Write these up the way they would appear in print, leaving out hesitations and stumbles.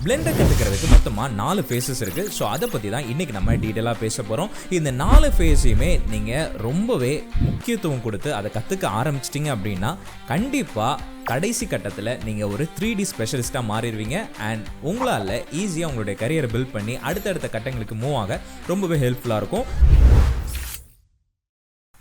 Blender கற்றுக்கிறதுக்கு மொத்தமாக 4 faces இருக்குது. ஸோ அதை பற்றி தான் இன்றைக்கி நம்ம டீட்டெயிலாக பேச போகிறோம். இந்த 4 ஃபேஸையுமே நீங்கள் ரொம்பவே முக்கியத்துவம் கொடுத்து அதை கற்றுக்க ஆரம்பிச்சிட்டிங்க அப்படின்னா கண்டிப்பாக கடைசி கட்டத்தில் நீங்கள் ஒரு 3D ஸ்பெஷலிஸ்ட்டாக மாறிடுவீங்க. அண்ட் உங்களால் ஈஸியாக உங்களுடைய கரியரை பில்ட் பண்ணி அடுத்தடுத்த கட்டங்களுக்கு மூவ் ஆக ரொம்பவே ஹெல்ப்ஃபுல்லாக இருக்கும்.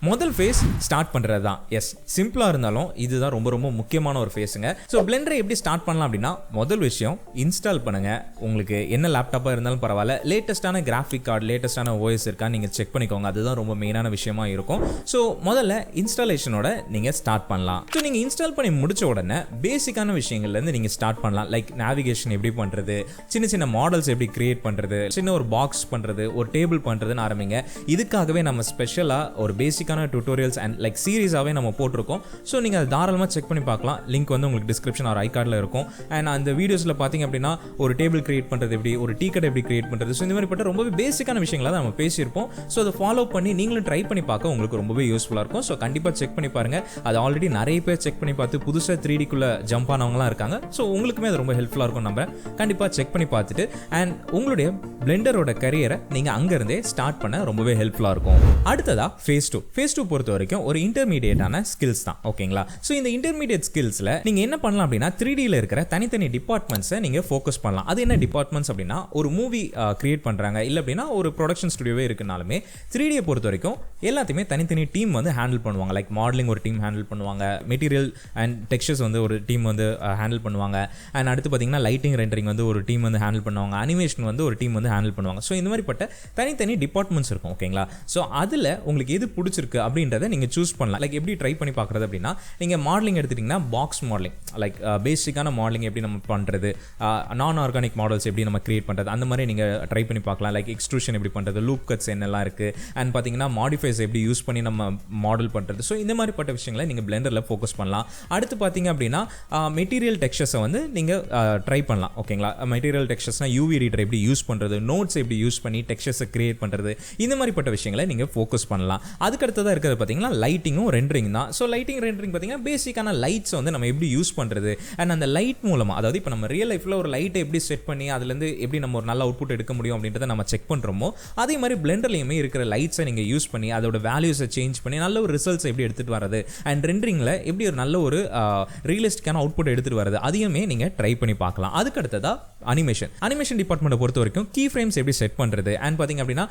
முதல் ஃபேஸ் ஸ்டார்ட் பண்ணுறது தான். எஸ், சிம்பிளாக இருந்தாலும் இதுதான் ரொம்ப ரொம்ப முக்கியமான ஒரு ஃபேஸுங்க. ஸோ பிளெண்டரை எப்படி ஸ்டார்ட் பண்ணலாம் அப்படின்னா, முதல் விஷயம் இன்ஸ்டால் பண்ணுங்கள். உங்களுக்கு என்ன லேப்டாப்பாக இருந்தாலும் பரவாயில்ல, லேட்டஸ்ட்டான கிராஃபிக் கார்டு, லேட்டஸ்ட்டான ஓஎஸ் இருக்கான்னு நீங்கள் செக் பண்ணிக்கோங்க. அதுதான் ரொம்ப மெயினான விஷயமா இருக்கும். ஸோ முதல்ல இன்ஸ்டாலேஷனோட நீங்கள் ஸ்டார்ட் பண்ணலாம். ஸோ நீங்கள் இன்ஸ்டால் பண்ணி முடிச்ச உடனே பேசிக்கான விஷயங்கள்லேருந்து நீங்கள் ஸ்டார்ட் பண்ணலாம். லைக் நேவிகேஷன் எப்படி பண்ணுறது, சின்ன சின்ன மாடல்ஸ் எப்படி கிரியேட் பண்ணுறது, சின்ன ஒரு பாக்ஸ் பண்ணுறது, ஒரு டேபிள் பண்ணுறதுன்னு ஆரம்பிங்க. இதுக்காகவே நம்ம ஸ்பெஷலாக ஒரு பேசிக்கான டியூட்டோரியல்ஸ் அண்ட் லைக் சீரீஸாகவே நம்ம போட்டிருக்கோம். ஸோ நீங்கள் அதை தாராளமாக செக் பண்ணி பார்க்கலாம். லிங்க் வந்து உங்களுக்கு டிஸ்கிரிப்ஷன் ஆர் ஐ கார்டில் இருக்கும். அண்ட் அந்த வீடியோஸில் பார்த்தீங்க அப்படின்னா ஒரு டேபிள் கிரியேட் பண்ணுறது எப்படி, ஒரு டீ கடை எப்படி கிரியேட் பண்ணுறது, ஸோ இந்த மாதிரி பட்ட ரொம்பவே பேசிக்கான விஷயங்களை தான் நம்ம பேசியிருப்போம். ஸோ அதை ஃபாலோ பண்ணி நீங்களும் ட்ரை பண்ணி பார்க்க உங்களுக்கு ரொம்பவே யூஸ்ஃபுல்லாக இருக்கும். ஸோ கண்டிப்பாக செக் பண்ணி பாருங்கள். அது ஆல்ரெடி நிறைய பேர் செக் பண்ணி பார்த்து புதுசாக 3Dக்குள்ளே ஜம்ப் ஆனவங்களாம் இருக்காங்க. ஸோ உங்களுக்குமே அது ரொம்ப ஹெல்ப்ஃபுல்லாக இருக்கும். நம்ம கண்டிப்பாக செக் பண்ணி பார்த்துட்டு அண்ட் உங்களுடைய பிளெண்டரோட கரியரை நீங்கள் அங்கேருந்தே ஸ்டார்ட் பண்ண ரொம்பவே ஹெல்ப்ஃபுல்லாக இருக்கும். அடுத்ததாக ஃபேஸ் 2. ஃபேஸ் 2 பொறுத்த வரைக்கும் ஒரு இன்டர்மீடியேட்டான ஸ்கில்ஸ் தான். ஓகேங்களா? ஸோ இந்த இன்டர்மீடியேட் ஸ்கில்ஸில் நீங்கள் என்ன பண்ணலாம் அப்படின்னா 3Dயில் இருக்கிற தனித்தனி டிபார்ட்மெண்ட்ஸை நீங்கள் ஃபோக்கஸ் பண்ணலாம். அது என்ன டிபார்ட்மெண்ட்ஸ் அப்படின்னா, ஒரு மூவி கிரியேட் பண்ணுறாங்க இல்லை அப்படின்னா ஒரு ப்ரொடக்ஷன் ஸ்டுடியோவே இருக்குனாலுமே 3Dயை பொறுத்த வரைக்கும் எல்லாத்தையுமே தனித்தனி டீம் வந்து ஹேண்டில் பண்ணுவாங்க. லைக் மாடலிங் ஒரு டீம் ஹேண்டில் பண்ணுவாங்க, மெட்டீரியல் அண்ட் டெக்ஸ்சர்ஸ் வந்து ஒரு டீம் வந்து ஹேண்டில் பண்ணுவாங்க. அண்ட் அடுத்து பார்த்தீங்கன்னா லைட்டிங் ரெண்டரிங் வந்து ஒரு டீம் வந்து ஹேண்டில் பண்ணுவாங்க, அனிமேஷன் வந்து ஒரு டீம் வந்து ஹேண்டில் பண்ணுவாங்க. ஸோ இந்த மாதிரி பட்ட தனித்தனி டிபார்ட்மெண்ட்ஸ் இருக்கும். ஓகேங்களா? ஸோ அதில் உங்களுக்கு எது பிடிச்சிருக்கு அப்படின்றத நீங்கள் சூஸ் பண்ணலாம். லைக் எப்படி ட்ரை பண்ணி பார்க்குறது அப்படின்னா, நீங்கள் மாடலிங் எடுத்துட்டிங்கன்னா பாக்ஸ் மாடலிங், லைக் பேசிக்கான மாடலிங் எப்படி நம்ம பண்ணுறது, நான் ஆர்கானிக் மாடல்ஸ் எப்படி நம்ம கிரியேட் பண்ணுறது, அந்த மாதிரி நீங்கள் ட்ரை பண்ணி பார்க்கலாம். லைக் எக்ஸ்ட்ரூஷன் எப்படி பண்ணுறது, லூப் கட்ஸ் என்னெல்லாம் இருக்குது, அண்ட் பார்த்தீங்கன்னா மாடிஃபைஸ் எப்படி யூஸ் பண்ணி நம்ம மாடல் பண்ணுறது. ஸோ இந்த மாதிரி பட்ட விஷயங்களை நீங்கள் பிளெண்டரில் ஃபோக்கஸ் பண்ணலாம். அடுத்து பார்த்தீங்க அப்படின்னா மெட்டீரியல் டெக்ஸ்சர்ஸை வந்து நீங்கள் ட்ரை பண்ணலாம். ஓகேங்களா? மெட்டீரியல் டெக்ஸ்சர்ஸ்னால் யூவி ரீடர் எப்படி யூஸ் பண்ணுறது, நோட்ஸ் எப்படி யூஸ் பண்ணி டெக்ஸ்சர்ஸை கிரியேட் பண்ணுறது, இந்த மாதிரி பட்ட விஷயங்களை நீங்கள் ஃபோக்கஸ் பண்ணலாம். அதுக்கடுத்ததாக இருக்கிறது பார்த்தீங்கன்னா லைட்டிங்கும் ரெண்டரிங் தான். ஸோ லைட்டிங் ரெண்டரிங் பார்த்தீங்கன்னா பேசிக்கான லைட்ஸ் வந்து நம்ம எப்படி யூஸ் பண்ணுறது அண்ட் அந்த லைட் மூலமாக, அதாவது இப்போ நம்ம ரியல் லைஃப்பில் ஒரு லைட்டை எப்படி செட் பண்ணி அதுலேருந்து எப்படி நம்ம ஒரு நல்ல அவுட்புட் எடுக்க முடியும் அப்படின்றத நம்ம செக் பண்ணுறோமோ, அதே மாதிரி பிளெண்டர்லையுமே இருக்கிற லைட்ஸை நீங்கள் யூஸ் பண்ணி அதோட வேல்யூஸை சேஞ்ச் பண்ணி நல்ல ஒரு ரிசல்ட்ஸ் எப்படி எடுத்துகிட்டு வரது அண்ட் ரெண்டரிங்கில் எப்படி ஒரு நல்ல ஒரு ரியலிஸ்டிக்கான அவுட்புட் எடுத்துகிட்டு வரது, அதையுமே நீங்கள் ட்ரை பண்ணி பார்க்கலாம். அதுக்கடுத்ததாக அனிமேஷன் டிபார்ட்மெண்ட்டை பொறுத்த வரைக்கும் கீ ஃப்ரேம்ஸ் எப்படி செட் பண்ணுறது அண்ட் பார்த்தீங்க அப்படின்னா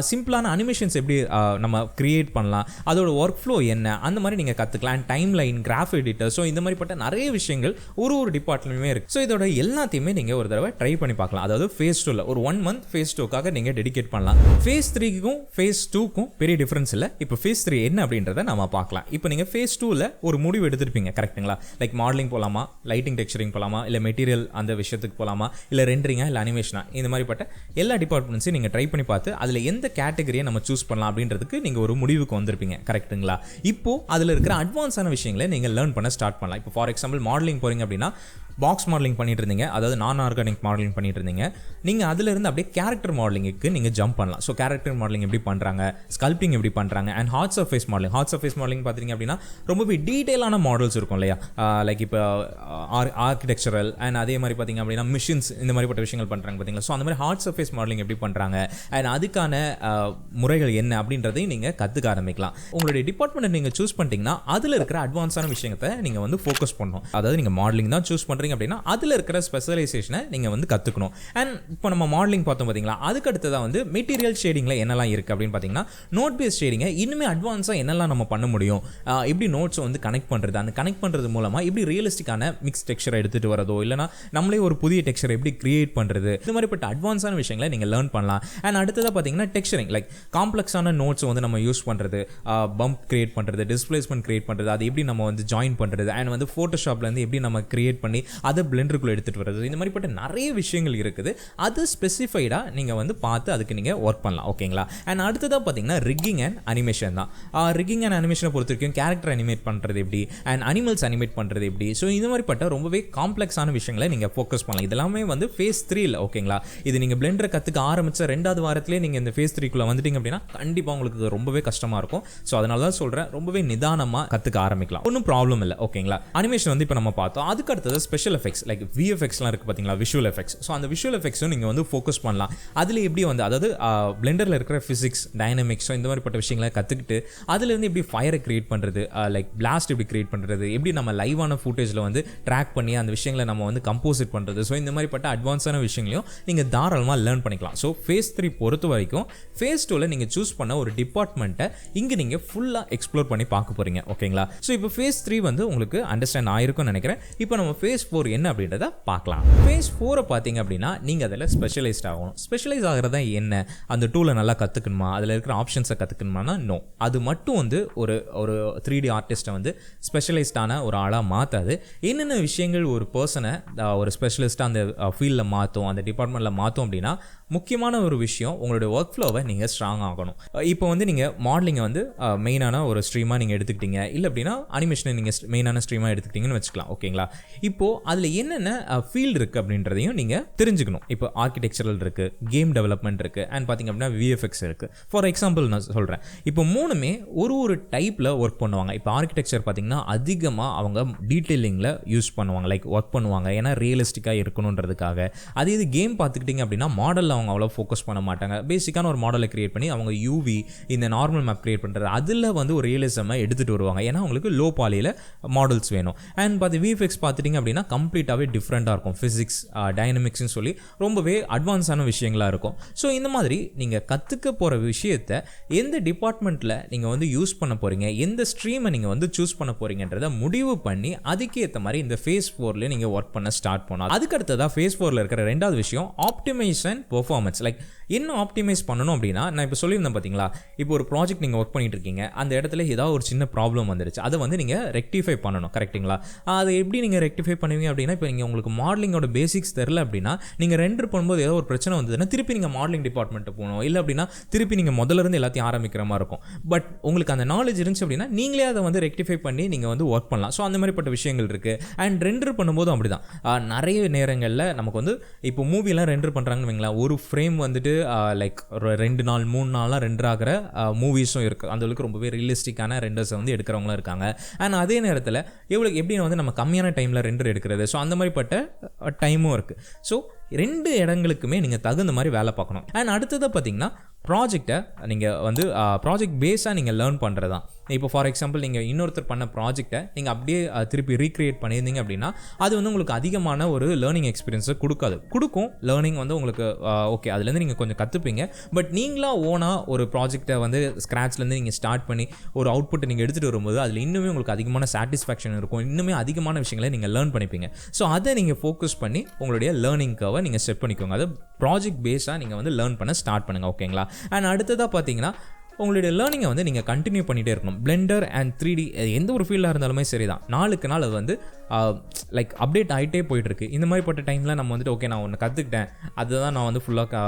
சிம்பிளான அனிமேஷன்ஸ் எப்படி நம்ம கிரியேட் பண்ணலாம், அதோட ஒர்க் ஃப்ளோ என்ன, அந்த மாதிரி நீங்கள் கற்றுக்கலாம். Time line, graph editor, so இந்த மாதிரி பட்ட நிறைய விஷயங்கள் ஒரு டிபார்ட்மெண்ட்டுமே இருக்குது. ஸோ இதோட எல்லாத்தையுமே நீங்கள் ஒரு தடவை ட்ரை பண்ணி பார்க்கலாம். அதாவது ஃபேஸ் 2ல ஒரு 1 month ஃபேஸ் 2க்காக நீங்கள் டெடிகேட் பண்ணலாம். ஃபேஸ் 3க்கும் ஃபேஸ் 2க்கும் பெரிய டிஃபரன்ஸ் இல்லை. இப்போ ஃபேஸ் 3 என்ன அப்படின்றத நம்ம பார்க்கலாம். இப்போ நீங்கள் ஃபேஸ் 2ல ஒரு முடிவு எடுத்துருப்பீங்க, கரெக்டுங்களா? லைக் மாடலிங் போகலாமா, லைட்டிங் டெக்ஸ்சரிங் போகலாமா, இல்லை மெட்டீரியல் அந்த விஷயத்துக்கு போகலாமா, இல்லை ரெண்டரிங்கா, இல்லை அனிமேஷனா, இந்த மாதிரி பட்ட எல்லா டிபார்ட்மெண்ட்ஸையும் நீங்கள் ட்ரை பண்ணி பார்த்து அதில் எந்த கேட்டகரியை நம்ம சூஸ் பண்ணலாம் அப்படின்றதுக்கு நீங்கள் ஒரு முடிவுக்கு வந்திருப்பீங்க, கரெக்டுங்களா? இப்போ அதில் இருக்கிற அட்வான்ஸான விஷயங்களை நீங்கள் லேர்ன் பண்ண ஸ்டார்ட் பண்ணலாம். இப்போ ஃபார் எக்ஸாம்பிள் மாடலிங் போகிறீங்க அப்படின்னா பாக்ஸ் மாடலிங் பண்ணிட்டு இருந்தீங்க, அதாவது நான் ஆர்கானிக் மாடலிங் பண்ணிட்டு இருந்தீங்க. நீங்கள் அதிலிருந்து அப்படியே கேரக்டர் மாடலிங்க்கு நீங்கள் ஜம்ப் பண்ணலாம். ஸோ கேரக்டர் மாடலிங் எப்படி பண்ணுறாங்க, ஸ்கல்ப்டிங் எப்படி பண்ணுறாங்க அண்ட் ஹார்ட் சர்ஃபேஸ் மாடலிங் பார்த்தீங்க அப்படின்னா ரொம்பவே டீட்டெயிலான மாடல்ஸ் இருக்கும் இல்லையா? லைக் இப்போ ஆர்கிடெக்சரல் அண்ட் அதே மாதிரி பார்த்தீங்க அப்படின்னா மிஷின்ஸ், இந்த மாதிரி பட்ட விஷயங்கள் பண்ணுறாங்க பார்த்தீங்களா? ஸோ அந்த மாதிரி ஹார்ட் சர்ஃபேஸ் மாடலிங் எப்படி பண்ணுறாங்க அண்ட் அதுக்கான முறைகள் என்ன அப்படின்றதையும் நீங்கள் கற்றுக்க ஆரம்பிக்கலாம். உங்களுடைய டிபார்ட்மெண்ட் நீங்கள் சூஸ் பண்ணிட்டீங்கன்னா அதில் இருக்கிற அட்வான்ஸான விஷயத்தை நீங்கள் வந்து ஃபோக்கஸ் பண்ணணும். அதாவது நீங்கள் மாடலிங் தான் சூஸ் பண்ணுறீங்க அப்படின்னா அதில் இருக்கிற ஸ்பெஷலைசேஷனை நீங்கள் வந்து கற்றுக்கணும். அண்ட் இப்போ நம்ம மாடலிங் பார்த்தோம் பார்த்தீங்களா, அதுக்கு அடுத்ததாக வந்து மெட்டீரியல் ஷேடிங்கில் என்னெல்லாம் இருக்குது அப்படின்னு பார்த்தீங்கன்னா நோட் பேஸ் ஷேடிங்கை இன்னுமே அட்வான்ஸாக என்னெல்லாம் நம்ம பண்ண முடியும், எப்படி நோட்ஸை வந்து கனெக்ட் பண்ணுறது, அந்த கனெக்ட் பண்ணுறது மூலமாக எப்படி ரியலிஸ்டிக்கான மிக்ஸ் டெக்ஸ்சரை எடுத்துகிட்டு வரதோ, இல்லைனா நம்மளே ஒரு புதிய டெக்ஸ்சரை எப்படி கிரியேட் பண்ணுறது, இது மாதிரிப்பட்ட அட்வான்ஸான விஷயங்களை நீங்கள் லேர்ன் பண்ணலாம். அண்ட் அடுத்ததாக பார்த்தீங்கன்னா டெக்ஸ்சரிங், லைக் காம்ப்ளெக்ஸான நோட்ஸை வந்து நம்ம யூஸ் பண்ணுறது, பம்ப் கிரியேட் பண்ணுறது, டிஸ்பிளேஸ்மெண்ட் கிரியேட் பண்ணுறது, அது எப்படி நம்ம வந்து ஜாயின் பண்ணுறது அண்ட் வந்து ஃபோட்டோஷாப்லேருந்து எப்படி நம்ம கிரியேட் பண்ணி அதை பிளெண்டருக்குள்ளே எடுத்துகிட்டு வருது, இந்த மாதிரிப்பட்ட நிறைய விஷயங்கள் இருக்குது. அது ஸ்பெசிஃபைடாக நீங்கள் வந்து பார்த்து அதுக்கு நீங்கள் ஒர்க் பண்ணலாம். ஓகேங்களா? அண்ட் அடுத்ததாக பார்த்தீங்கன்னா ரிக்கிங் அண்ட் அனிமேஷன் தான். ரிக்கிங் அண்ட் அனிமேஷனை பொறுத்த வரைக்கும் கேரக்டர் அனிமேட் பண்ணுறது எப்படி அண்ட் அனிமல்ஸ் அனிமேட் பண்ணுறது எப்படி, ஸோ இந்த மாதிரிப்பட்ட ரொம்பவே காம்ப்ளெக்ஸான விஷயங்களை நீங்கள் ஃபோக்கஸ் பண்ணலாம். இதெல்லாமே வந்து ஃபேஸ் 3ல. ஓகேங்களா? இது நீங்கள் பிளெண்டரை கற்றுக்க ஆரம்பித்த 2வது வாரத்திலே நீங்கள் இந்த ஃபேஸ் 3க்குள்ளே வந்துட்டீங்க அப்படின்னா கண்டிப்பாக உங்களுக்கு ரொம்பவே கஷ்டமாக இருக்கும். ஸோ அதனால தான் சொல்கிறேன், ரொம்பவே நிதானமாக கற்றுக்க ஆரம்பிக்கலாம், ஒன்றும் ப்ராப்ளம் இல்லை. ஓகேங்களா? அனிமேஷன் வந்து இப்போ நம்ம பார்த்தோம். அதுக்கு அடுத்தது ஸ்பெஷல் ஸ்பெஷல் எஃபெக்ட்ஸ் லைக் விஎஃப்எக்ஸ்லாம் இருக்குது பார்த்தீங்களா, விஷுவல் எஃபெக்ட்ஸ். ஸோ அந்த விஷுவல் எஃபெக்ட்ஸும் நீங்கள் வந்து ஃபோக்கஸ் பண்ணலாம். அதில் எப்படி வந்து அதாவது பிளெண்டரில் இருக்கிற ஃபிசிக்ஸ், டைனமிக்ஸோ இந்த மாதிரிப்பட்ட விஷயங்களை கற்றுக்கிட்டு அதுலேருந்து எப்படி ஃபயரை கிரியேட் பண்ணுறது, லைக் பிளாஸ்ட் எப்படி கிரியேட் பண்ணுறது, எப்படி நம்ம லைவான ஃபுட்டேஜில் வந்து ட்ராக் பண்ணி அந்த விஷயங்களை நம்ம வந்து கம்போசிட் பண்ணுறது. ஸோ இந்த மாதிரிப்பட்ட அட்வான்ஸான விஷயங்களையும் நீங்கள் தாராளமாக லேர்ன் பண்ணிக்கலாம். ஸோ ஃபேஸ் 3 பொறுத்த வரைக்கும் ஃபேஸ் 2ல் நீங்கள் சூஸ் பண்ண ஒரு டிபார்ட்மெண்ட்டை இங்கே நீங்கள் ஃபுல்லாக எக்ஸ்ப்ளோர் பண்ணி பார்க்க போகிறீங்க. ஓகேங்களா? ஸோ இப்போ ஃபேஸ் 3 வந்து உங்களுக்கு அண்டர்ஸ்டாண்ட் ஆயிருக்கும்னு நினைக்கிறேன். இப்போ நம்ம ஃபேஸ் 4 என்ன அப்படின்றத பார்க்கலாம். ஃபேஸ் 4 பார்த்தீங்க அப்படின்னா நீங்கள் அதில் ஸ்பெஷலைஸ்ட் ஆகணும். ஸ்பெஷலைஸ் ஆகிறதா என்ன, அந்த டூலை நல்லா கற்றுக்கணுமா, அதில் இருக்கிற ஆப்ஷன்ஸை கற்றுக்கணுமானா நோ. அது மட்டும் வந்து ஒரு 3D ஆர்டிஸ்ட்டை வந்து ஸ்பெஷலைஸ்டான ஒரு ஆளாக மாற்றாது. என்னென்ன விஷயங்கள் ஒரு பர்சனை ஒரு ஸ்பெஷலிஸ்ட்டாக அந்த ஃபீல்டில் மாற்றும், அந்த டிபார்ட்மெண்ட்டில் மாற்றும் அப்படின்னா முக்கியமான ஒரு விஷயம் உங்களுடைய ஒர்க் ஃப்ளோவை நீங்கள் ஸ்ட்ராங் ஆகணும். இப்போ வந்து நீங்கள் மாடலிங்கை வந்து மெயினான ஒரு ஸ்ட்ரீமாக நீங்கள் எடுத்துக்கிட்டீங்க, இல்லை அப்படின்னா அனிமேஷனை நீங்கள் மெயினான ஸ்ட்ரீமாக எடுத்துக்கிட்டீங்கன்னு வச்சுக்கலாம். ஓகேங்களா? இப்போது அதில் என்னென்ன ஃபீல்டு இருக்குது அப்படின்றதையும் நீங்கள் தெரிஞ்சுக்கணும். இப்போ ஆர்கிடெக்சரல் இருக்குது, கேம் டெவலப்மெண்ட் இருக்குது, அண்ட் பார்த்திங்க அப்படின்னா விஎஃப்எக்ஸ் இருக்குது. ஃபார் எக்ஸாம்பிள் நான் சொல்கிறேன், இப்போ மூணுமே ஒரு டைப்பில் ஒர்க் பண்ணுவாங்க. இப்போ ஆர்கிடெக்சர் பார்த்திங்கன்னா அதிகமாக அவங்க டீட்டெயிலிங்கில் யூஸ் பண்ணுவாங்க, லைக் ஒர்க் பண்ணுவாங்க, ஏன்னா ரியலிஸ்டிக்காக இருக்கணுன்றதுக்காக. அதே இது கேம் பார்த்துக்கிட்டிங்க அப்படின்னா மாடலில் அவங்க அவ்வளோ ஃபோக்கஸ் பண்ண மாட்டாங்க. பேசிக்கான ஒரு மாடலை கிரியேட் பண்ணி அவங்க யூவி இந்த நார்மல் மேப் கிரியேட் பண்ணுறது அதில் வந்து ஒரு ரியலிசமை எடுத்துகிட்டு வருவாங்க, ஏன்னா அவங்களுக்கு லோ பாலியில் மாடல்ஸ் வேணும். அண்ட் பார்த்து விஎஃப்எக்ஸ் பார்த்துட்டிங்க அப்படின்னா கம்ப்ளீட்டாகவே டிஃப்ரெண்ட்டாக இருக்கும். ஃபிசிக்ஸ், டைனமிக்ஸ்னு சொல்லி ரொம்பவே அட்வான்ஸான விஷயங்களாக இருக்கும். ஸோ இந்த மாதிரி நீங்கள் கற்றுக்க போகிற விஷயத்தை எந்த டிபார்ட்மெண்ட்டில் நீங்கள் வந்து யூஸ் பண்ண போகிறீங்க, எந்த ஸ்ட்ரீமை நீங்கள் வந்து சூஸ் பண்ண போகிறீங்கன்றதை முடிவு பண்ணி அதுக்கேற்ற மாதிரி இந்த ஃபேஸ் 4ல நீங்கள் ஒர்க் பண்ண ஸ்டார்ட் பண்ணலாம். அதுக்கடுத்ததாக ஃபேஸ் 4ல் இருக்கிற ரெண்டாவது விஷயம் ஆப்டிமைசேஷன் பெர்ஃபார்மன்ஸ். லைக் என்ன ஆப்டிமைஸ் பண்ணணும் அப்படின்னா, நான் இப்போ சொல்லியிருந்தேன் பார்த்தீங்களா, இப்போ ஒரு ப்ராஜெக்ட் நீங்கள் ஒர்க் பண்ணிட்டு இருக்கீங்க, அந்த இடத்துல ஏதாவது ஒரு சின்ன ப்ராப்ளம் வந்துருச்சு, அதை வந்து நீங்கள் ரெக்டிஃபை பண்ணணும். கரெக்டுங்களா? அதை எப்படி நீங்கள் ரெக்டிஃபை பண்ணுவீங்க அப்படின்னா, இப்போ நீங்கள் உங்களுக்கு மாடலிங்கோட பேசிக்ஸ் தெரில அப்படின்னா நீங்கள் ரெண்டர் பண்ணும்போது ஏதோ ஒரு பிரச்சனை வந்ததுன்னா திருப்பி நீங்கள் மாடலிங் டிபார்ட்மெண்ட்டு போகணும், இல்லை அப்படின்னா திருப்பி நீங்கள் முதல்ல இருந்து எல்லாத்தையும் ஆரம்பிக்கிற மாதிரி இருக்கும். பட் உங்களுக்கு அந்த நாலேஜ் இருந்துச்சு அப்படின்னா நீங்களே அதை வந்து ரெக்டிஃபை பண்ணி நீங்கள் வந்து ஒர்க் பண்ணலாம். ஸோ அந்த மாதிரிப்பட்ட விஷயங்கள் இருக்குது. அண்ட் ரெண்டர் பண்ணும்போதும் அப்படி தான். நிறைய நேரங்களில் நமக்கு வந்து இப்போ மூவிலாம் ரெண்டர் பண்ணுறாங்கன்னு வைங்களேன், ஒரு ஃப்ரேம் வந்துட்டு லைக் ஒரு 2 நாள் 3 நாளாக ரெண்டர் ஆகிற மூவிஸும் இருக்குது. அந்தளவுக்கு ரொம்பவே ரியலிஸ்டிக்கான ரெண்டர்ஸை வந்து எடுக்கிறவங்களும் இருக்காங்க. அண்ட் அதே நேரத்தில் எப்படி வந்து நம்ம கம்மியான டைமில் ரெண்டர் எடுக்கிறது, ஸோ அந்த மாதிரிப்பட்ட டைமும் இருக்குது. ஸோ 2 இடங்களுக்குமே நீங்கள் தகுந்த மாதிரி வேலை பார்க்கணும். அண்ட் அடுத்ததாக பார்த்தீங்கன்னா ப்ராஜெக்டை நீங்கள் வந்து ப்ராஜெக்ட் பேஸாக நீங்கள் லேர்ன் பண்ணுறது தான். இப்போ ஃபார் எக்ஸாம்பிள் நீங்கள் இன்னொருத்தர் பண்ண ப்ராஜெக்டை நீங்கள் அப்படியே திருப்பி ரீக்ரியேட் பண்ணியிருந்தீங்க அப்படின்னா அது வந்து உங்களுக்கு அதிகமான ஒரு லேர்னிங் எக்ஸ்பீரியன்ஸை கொடுக்கும். லேர்னிங் வந்து உங்களுக்கு ஓகே அதுலேருந்து நீங்கள் கொஞ்சம் கற்றுப்பீங்க. பட் நீங்களாக ஓனாக ஒரு ப்ராஜெக்டை வந்து ஸ்க்ராட்ச்லேருந்து நீங்கள் ஸ்டார்ட் பண்ணி ஒரு அவுட்புட்டை நீங்கள் எடுத்துகிட்டு வரும்போது அதில் இன்னுமே உங்களுக்கு அதிகமான சாட்டிஸ்ஃபேக்ஷன் இருக்கும், இன்னுமே அதிகமான விஷயங்களை நீங்கள் லேர்ன் பண்ணிப்பீங்க. ஸோ அதை நீங்கள் ஃபோக்கஸ் பண்ணி உங்களுடைய லேர்னிங் கர்வை நீங்கள் செட் பண்ணிக்கோங்க. அது ப்ராஜெக்ட் பேஸாக நீங்கள் வந்து லேர்ன் பண்ண ஸ்டார்ட் பண்ணுங்கள். ஓகேங்களா? அண்ட் அடுத்ததாக பார்த்தீங்கன்னா உங்களுடைய லேர்னிங்கை வந்து நீங்கள் கண்டினியூ பண்ணிகிட்டே இருக்கணும். பிளெண்டர் அண்ட் 3D எந்த ஒரு ஃபீல்டாக இருந்தாலுமே சரி தான், நாளுக்கு நாள் அது வந்து லைக் அப்டேட் ஆகிட்டே போயிட்டுருக்கு. இந்த மாதிரிப்பட்ட டைமில் நம்ம வந்துட்டு ஓகே நான் ஒன்று கற்றுக்கிட்டேன், அதுதான் நான் வந்து ஃபுல்லாக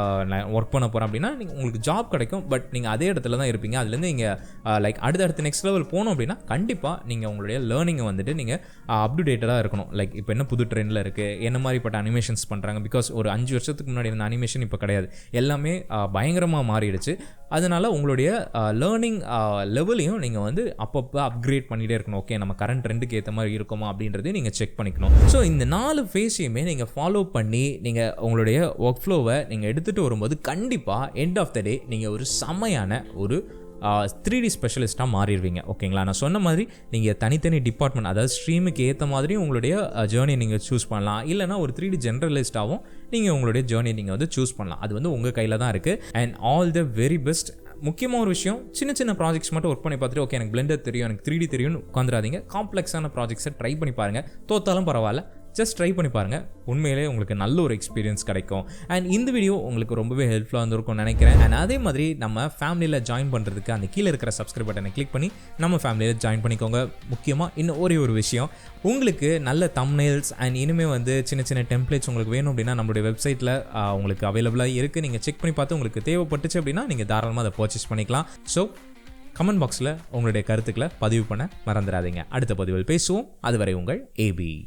ஒர்க் பண்ண போகிறேன் அப்படின்னா உங்களுக்கு ஜாப் கிடைக்கும். பட் நீங்கள் அதே இடத்துல தான் இருப்பீங்க. அதுலேருந்து நீங்கள் லைக் அடுத்த நெக்ஸ்ட் லெவல் போகணும் அப்படின்னா கண்டிப்பாக நீங்கள் உங்களுடைய லேர்னிங்கை வந்துட்டு நீங்கள் அப்டேட்டடாக இருக்கணும். லைக் இப்போ என்ன புது ட்ரெண்டில் இருக்குது, என்ன மாதிரிப்பட்ட அனிமேஷன்ஸ் பண்ணுறாங்க. பிகாஸ் ஒரு 5 வருஷத்துக்கு முன்னாடி இருந்த அனிமேஷன் இப்போ கிடையாது, எல்லாமே பயங்கரமாக மாறிடுச்சு. அதனால் உங்களுடைய லேர்னிங் லெவலையும் நீங்கள் வந்து அப்பப்போ அப்கிரேட் பண்ணிகிட்டே இருக்கணும். ஓகே நம்ம கரண்ட் ட்ரெண்டுக்கு ஏற்ற மாதிரி இருக்குமா அப்படின்றதையும் நீங்கள் செக் பண்ணிக்கணும். ஸோ இந்த 4 ஃபேஸையுமே நீங்கள் ஃபாலோ பண்ணி நீங்கள் உங்களுடைய ஒர்க் ஃப்ளோவை நீங்கள் எடுத்துகிட்டு வரும்போது கண்டிப்பாக எண்ட் ஆஃப் த டே நீங்கள் ஒரு செமையான ஒரு 3D ஸ்பெஷலிஸ்ட்டாக மாறிடுவீங்க. ஓகேங்களா? நான் சொன்ன மாதிரி நீங்கள் தனித்தனி டிபார்ட்மெண்ட் அதாவது ஸ்ட்ரீமுக்கு ஏற்ற மாதிரி உங்களுடைய ஜேர்னியை நீங்கள் சூஸ் பண்ணலாம். இல்லைனா ஒரு 3D ஜென்ரலிஸ்ட்டாகவும் நீங்கள் உங்களுடைய ஜேர்னியை நீங்கள் வந்து சூஸ் பண்ணலாம். அது வந்து உங்கள் கையில் தான் இருக்குது. And all the very best. முக்கியமாக ஒரு விஷயம், சின்ன ப்ராஜெக்ட்ஸ் மட்டும் ஒர்க் பண்ணி பார்த்துட்டு ஓகே எனக்கு பிளெண்டர் தெரியும், எனக்கு 3D தெரியும்னு உட்காந்துடாதீங்க. காம்ப்ளெக்ஸான ப்ராஜெக்ட்ஸை ட்ரை பண்ணி பாருங்கள். தோத்தாலும் பரவாயில்ல, ஜஸ்ட் ட்ரை பண்ணி பாருங்கள். உண்மையிலே உங்களுக்கு நல்ல ஒரு எக்ஸ்பீரியன்ஸ் கிடைக்கும். அண்ட் இந்த வீடியோ உங்களுக்கு ரொம்பவே ஹெல்ப்ஃபுல்லாக இருந்திருக்கும்னு நினைக்கிறேன். அண்ட் அதே மாதிரி நம்ம ஃபேமிலியில் ஜாயின் பண்ணுறதுக்கு அந்த கீழே இருக்கிற சப்ஸ்கிரைப் பட்டனை கிளிக் பண்ணி நம்ம ஃபேமிலியில் ஜாயின் பண்ணிக்கோங்க. முக்கியமாக இன்னும் ஒரே ஒரு விஷயம், உங்களுக்கு நல்ல தம்ப்நெயில்ஸ் அண்ட் இனிமேல் வந்து சின்ன டெம்ப்ளேட்ஸ் உங்களுக்கு வேணும் அப்படின்னா நம்மளுடைய வெப்சைட்டில் உங்களுக்கு அவைலபிளாக இருக்குது. நீங்கள் செக் பண்ணி பார்த்து உங்களுக்கு தேவைப்பட்டுச்சு அப்படின்னா நீங்கள் தாராளமாக அதை பர்ச்சேஸ் பண்ணிக்கலாம். ஸோ கமெண்ட் பாக்ஸில் உங்களுடைய கருத்துக்களை பதிவு பண்ண மறந்துடாதீங்க. அடுத்த பதிவில் பேசுவோம். அதுவரை உங்கள் ஏபி.